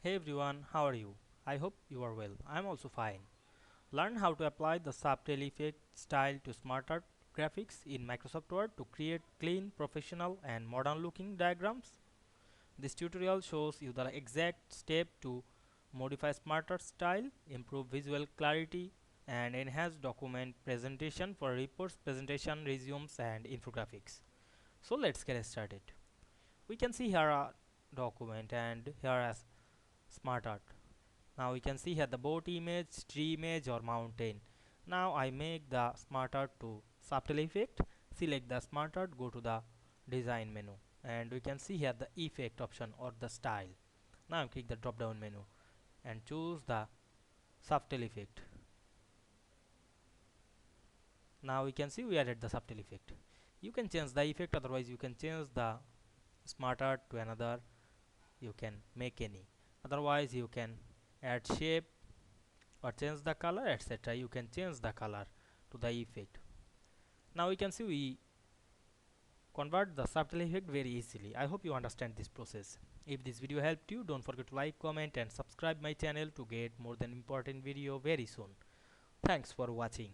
Hey everyone, how are you? I hope you are well. I'm also fine. Learn how to apply the subtle effect style to SmartArt graphics in Microsoft Word to create clean, professional and modern looking diagrams. This tutorial shows you the exact step to modify SmartArt style, improve visual clarity and enhance document presentation for reports, presentation, resumes and infographics. So let's get started. We can see here a document and here as SmartArt. Now we can see here the boat image, tree image or mountain. Now I make the SmartArt to subtle effect. Select the SmartArt, go to the design menu and we can see here the effect option or the style. Now click the drop down menu and choose the subtle effect. Now we can see we added the subtle effect. You can change the effect, otherwise you can change the SmartArt to another. You can make any. Otherwise you can add shape or change the color, etc. You can change the color to the effect. Now we can see we convert the subtle effect very easily. I hope you understand this process. If this video helped you, don't forget to like, comment and subscribe my channel to get more than important video very soon. Thanks for watching.